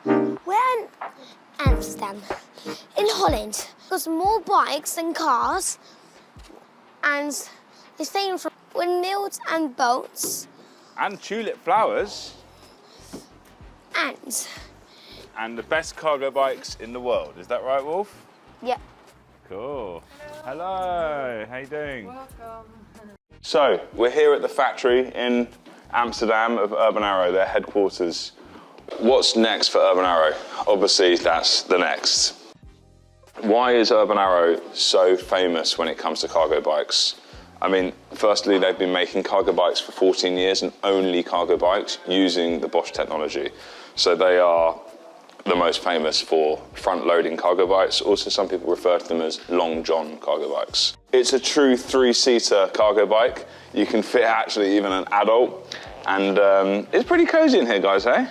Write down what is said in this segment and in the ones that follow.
We're in Amsterdam, in Holland. There's more bikes than cars, and it's taken from windmills and boats. And tulip flowers. And the best cargo bikes in the world. Is that right, Wolf? yeah. Cool. Hello, how you doing? Welcome. So, we're here at the factory in Amsterdam of Urban Arrow, their headquarters. What's next for Urban Arrow? Obviously, that's the next. Why is Urban Arrow so famous when it comes to cargo bikes? I mean, firstly, they've been making cargo bikes for 14 years and only cargo bikes using the Bosch technology. So they are the most famous for front-loading cargo bikes. Also, some people refer to them as Long John cargo bikes. It's a true three-seater cargo bike. You can fit actually even an adult. And it's pretty cozy in here, guys, eh?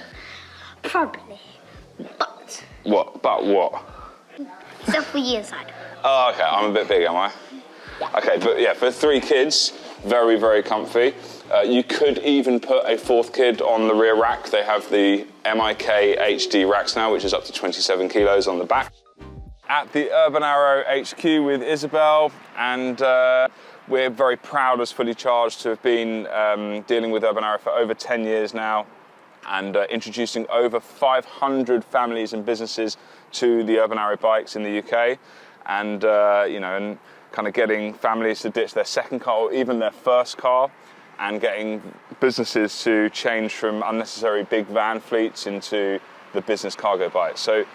Probably. But What? But what? except for you inside. Oh, okay, I'm a bit big, am I? Yeah. Okay, but yeah, for 3 kids, very, very comfy. You could even put a 4th kid on the rear rack. They have the MIK HD racks now, which is up to 27 kilos on the back. At the Urban Arrow HQ with Isabel, and we're very proud as Fully Charged to have been dealing with Urban Arrow for over 10 years now, and introducing over 500 families and businesses to the Urban Arrow bikes in the UK, and you know, and kind of getting families to ditch their second car or even their first car, and getting businesses to change from unnecessary big van fleets into the business cargo bike. So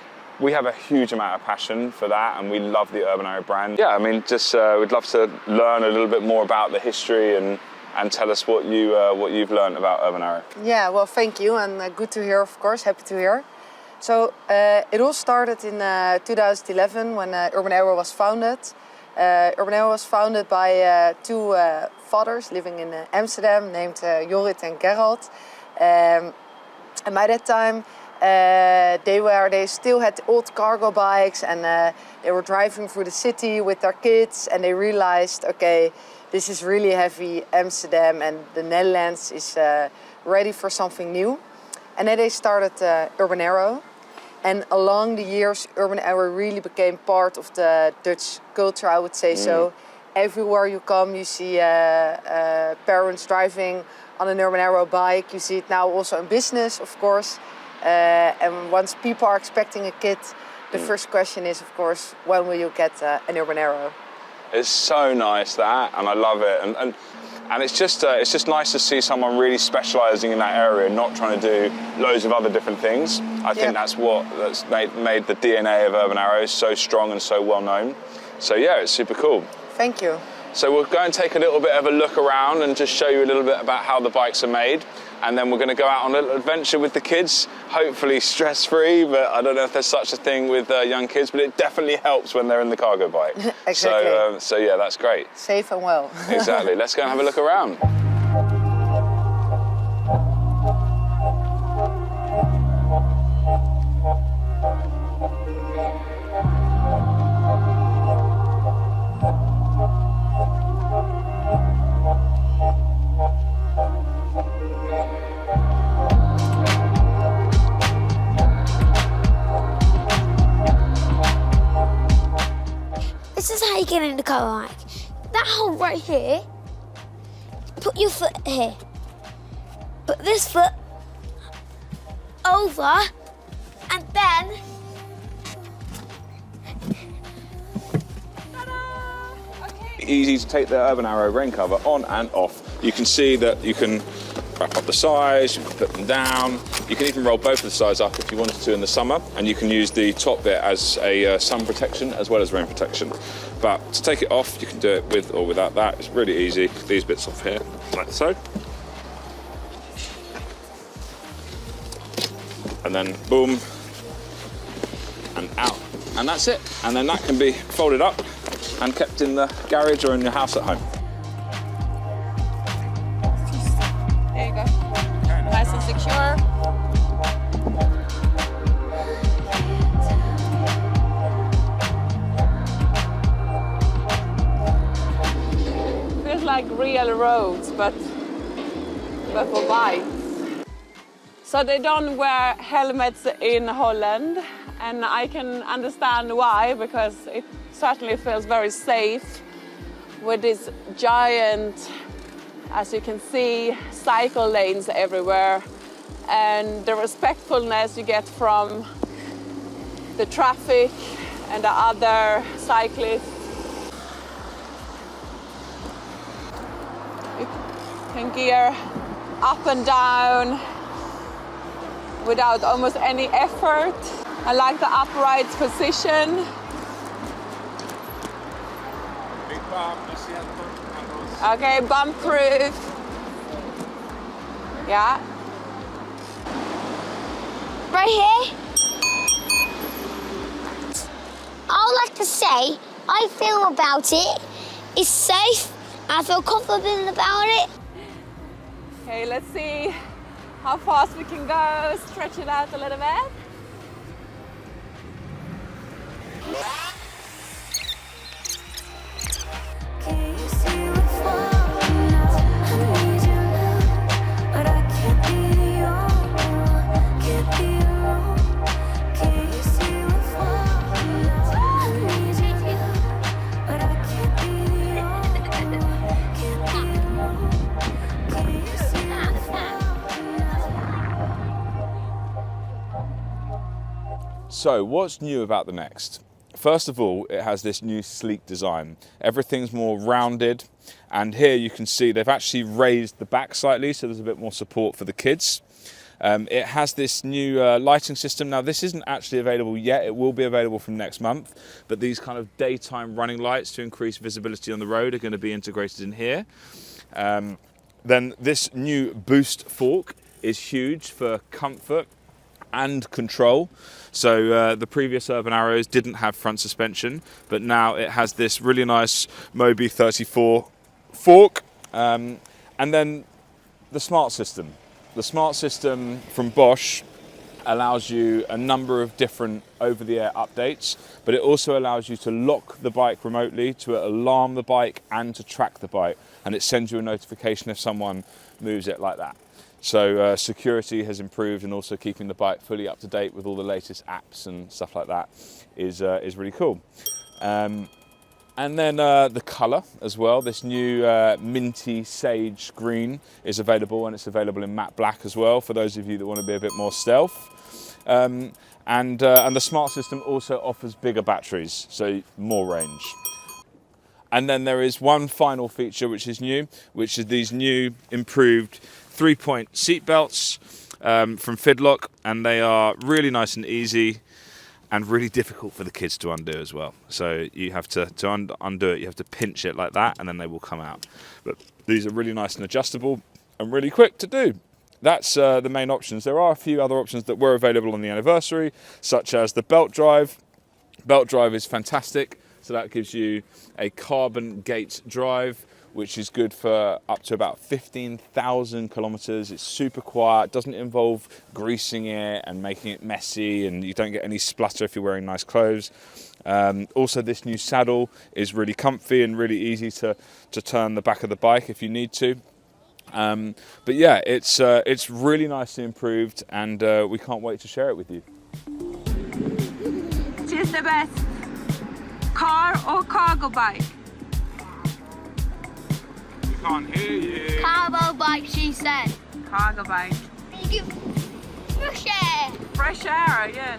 we have a huge amount of passion for that, and we love the Urban Arrow brand. Yeah, I mean, just we'd love to learn a little bit more about the history and tell us what you've learned about Urban Arrow. Yeah, well, thank you, and good to hear, of course, happy to hear. So it all started in 2011 when Urban Arrow was founded. Urban Arrow was founded by 2 fathers living in Amsterdam named Jorrit and Gerald. And by that time, they still had old cargo bikes, and they were driving through the city with their kids, and they realized, okay, this is really heavy. Amsterdam and the Netherlands is ready for something new. And then they started Urban Arrow. And along the years, Urban Arrow really became part of the Dutch culture, I would say. So everywhere you come, you see parents driving on an Urban Arrow bike. You see it now also in business, of course. And once people are expecting a kid, the first question is, of course, when will you get an Urban Arrow? It's so nice, that, and I love it. And it's just nice to see someone really specialising in that area, not trying to do loads of other different things. I think that's made the DNA of Urban Arrow so strong and so well known. So yeah, it's super cool. Thank you. So we'll go and take a little bit of a look around and just show you a little bit about how the bikes are made. And then we're going to go out on a little adventure with the kids, hopefully stress-free, but I don't know if there's such a thing with young kids, but it definitely helps when they're in the cargo bike. Exactly. So yeah, that's great. Safe and well. Exactly. Let's go and have a look around. This is how you get in the car bike. That hole right here, put your foot here. Put this foot over, and then Easy to take the Urban Arrow rain cover on and off. You can see that you can wrap up the sides, you can put them down. You can even roll both of the sides up if you wanted to in the summer, and you can use the top bit as a sun protection as well as rain protection. But to take it off, you can do it with or without that. It's really easy. These bits off here, like so. And then boom, and out. And that's it. And then that can be folded up and kept in the garage or in your house at home. There you go. Nice and secure. Feels like real roads, but for bikes. So they don't wear helmets in Holland, and I can understand why, because it certainly feels very safe with this giant, as you can see, cycle lanes everywhere, and the respectfulness you get from the traffic and the other cyclists. You can gear up and down without almost any effort. I like the upright position. Big bump, you see how the bump handles. Okay, bump proof. Yeah. Right here. I would like to say, I feel about it. It's safe. I feel confident about it. Okay, let's see how fast we can go. Stretch it out a little bit. Can you see we're falling now? I need you now, but I can't be the only one. Can't be alone. Can you see we're falling now? I need you now, but I can't be the only one. Can't be alone. Can you see we're falling now? So what's new about the Next? First of all, it has this new sleek design. Everything's more rounded, and here you can see they've actually raised the back slightly, so there's a bit more support for the kids. It has this new lighting system. Now, this isn't actually available yet. It will be available from next month, but these kind of daytime running lights to increase visibility on the road are going to be integrated in here. Then this new boost fork is huge for comfort and control. So the previous Urban Arrows didn't have front suspension, but now it has this really nice Mobi 34 fork. And then the smart system. The smart system from Bosch allows you a number of different over-the-air updates, but it also allows you to lock the bike remotely, to alarm the bike, and to track the bike. And it sends you a notification if someone moves it like that. So security has improved, and also keeping the bike fully up to date with all the latest apps and stuff like that is really cool. And then the colour as well. This new minty sage green is available, and it's available in matte black as well for those of you that want to be a bit more stealth. And the smart system also offers bigger batteries, so more range. And then there is one final feature which is new, which is these new improved 3-point seat belts from Fidlock, and they are really nice and easy and really difficult for the kids to undo as well. So you have to undo it, you have to pinch it like that, and then they will come out. But these are really nice and adjustable and really quick to do. That's the main options. There are a few other options that were available on the anniversary, such as the belt drive. Belt drive is fantastic. So that gives you a carbon gate drive, which is good for up to about 15,000 kilometers. It's super quiet, doesn't involve greasing it and making it messy, and you don't get any splatter if you're wearing nice clothes. Also, this new saddle is really comfy and really easy to turn the back of the bike if you need to. But yeah, it's really nicely improved, and we can't wait to share it with you. Which is the best, car or cargo bike? We can't hear you. Cargo bike, she said. Cargo bike. You get fresh air. Fresh air, yeah.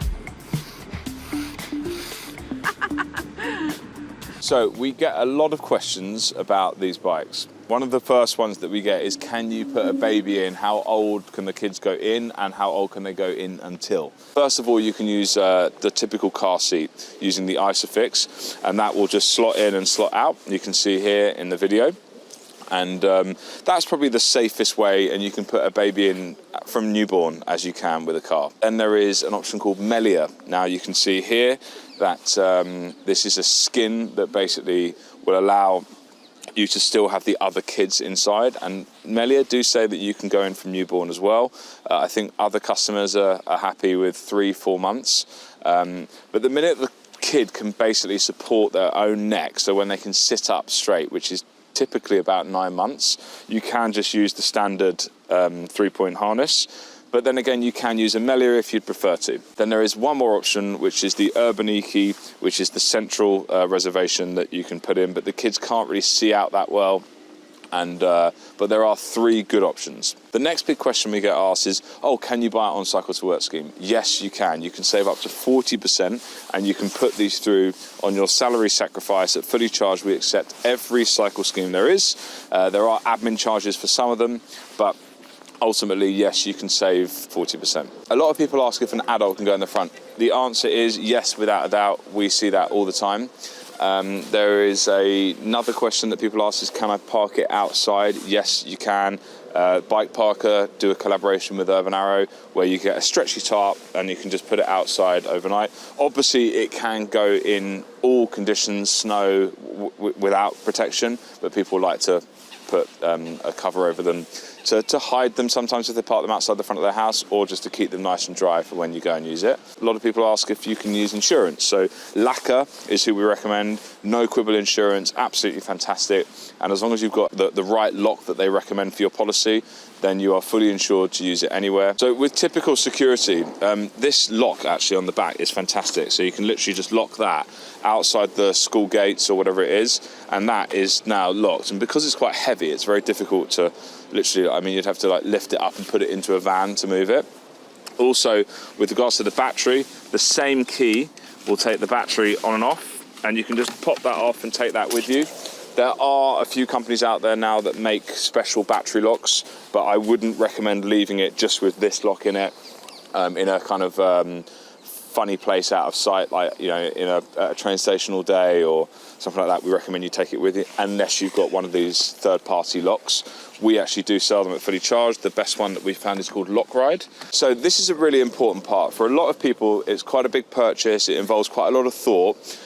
So we get a lot of questions about these bikes. One of the first ones that we get is, can you put a baby in? How old can the kids go in, and how old can they go in until? First of all, you can use the typical car seat using the Isofix, and that will just slot in and slot out. You can see here in the video. And that's probably the safest way, and you can put a baby in from newborn as you can with a car. Then there is an option called Melia. Now you can see here that this is a skin that basically will allow you to still have the other kids inside, and Melia do say that you can go in from newborn as well. I think other customers are happy with 3-4 months, but the minute the kid can basically support their own neck, so when they can sit up straight, which is typically about 9 months, you can just use the standard 3-point harness. But then again, you can use Amelia if you'd prefer to. Then there is one more option, which is the Urban Eiki, which is the central reservation that you can put in, but the kids can't really see out that well. But there are 3 good options. The next big question we get asked is, oh, can you buy it on Cycle to Work scheme? Yes, you can. You can save up to 40% and you can put these through on your salary sacrifice at Fully Charged. We accept every cycle scheme there is. There are admin charges for some of them, but ultimately, yes, you can save 40%. A lot of people ask if an adult can go in the front. The answer is yes, without a doubt. We see that all the time. There is another question that people ask is, can I park it outside? Yes, you can. Bike Parker do a collaboration with Urban Arrow where you get a stretchy tarp and you can just put it outside overnight. Obviously, it can go in all conditions, snow, without protection, but people like to put a cover over them to hide them sometimes if they park them outside the front of their house, or just to keep them nice and dry for when you go and use it. A lot of people ask if you can use insurance. So Lacquer is who we recommend. No quibble insurance, absolutely fantastic. And as long as you've got the right lock that they recommend for your policy, then you are fully insured to use it anywhere. So with typical security, this lock actually on the back is fantastic. So you can literally just lock that outside the school gates or whatever it is, and that is now locked. And because it's quite heavy, it's very difficult to literally, I mean, you'd have to like lift it up and put it into a van to move it. Also, with regards to the battery, the same key will take the battery on and off, and you can just pop that off and take that with you. There are a few companies out there now that make special battery locks, but I wouldn't recommend leaving it just with this lock in it, in a kind of funny place out of sight, like, you know, in a train station all day or something like that. We recommend you take it with you, unless you've got one of these third-party locks. We actually do sell them at Fully Charged. The best one that we found is called Lock Ride. So this is a really important part. For a lot of people, it's quite a big purchase. It involves quite a lot of thought.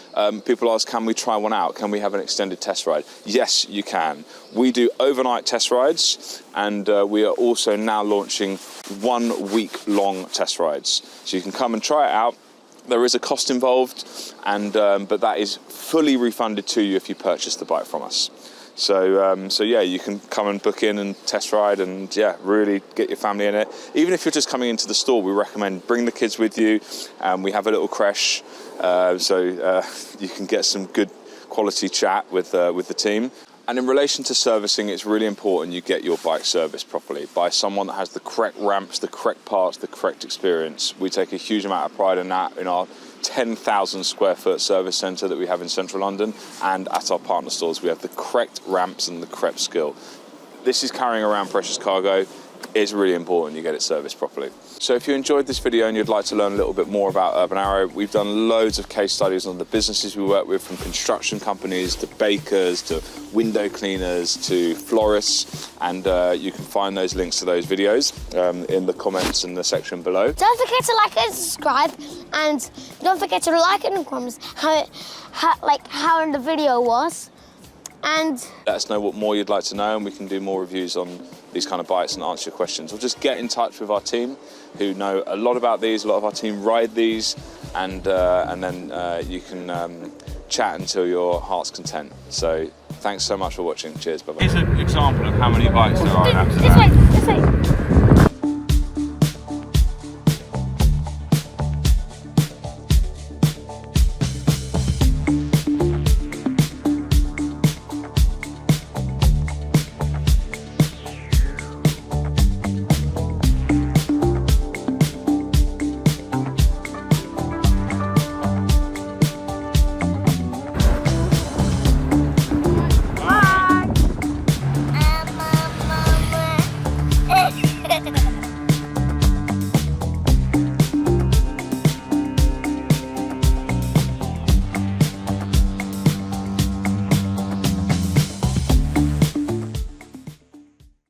People ask, can we try one out? Can we have an extended test ride? Yes, you can. We do overnight test rides, and we are also now launching 1 week-long test rides. So you can come and try it out. There is a cost involved, and but that is fully refunded to you if you purchase the bike from us. So yeah, you can come and book in and test ride and yeah, really get your family in it. Even if you're just coming into the store, we recommend bring the kids with you. We have a little creche, so you can get some good quality chat with the team. And in relation to servicing, it's really important you get your bike serviced properly by someone that has the correct ramps, the correct parts, the correct experience. We take a huge amount of pride in that in our 10,000 square foot service centre that we have in central London, and at our partner stores we have the correct ramps and the correct skill. This is carrying around precious cargo. It's really important you get it serviced properly. So if you enjoyed this video and you'd like to learn a little bit more about Urban Arrow, we've done loads of case studies on the businesses we work with, from construction companies to bakers to window cleaners to florists, and you can find those links to those videos in the comments in the section below. Don't forget to like and subscribe, and don't forget to like in the comments how the video was. And let us know what more you'd like to know, and we can do more reviews on these kind of bikes and answer your questions. Or just get in touch with our team who know a lot about these. A lot of our team ride these, and then you can chat until your heart's content. So thanks so much for watching. Cheers, bye-bye. Here's an example of how many bikes there are in Amsterdam. This way.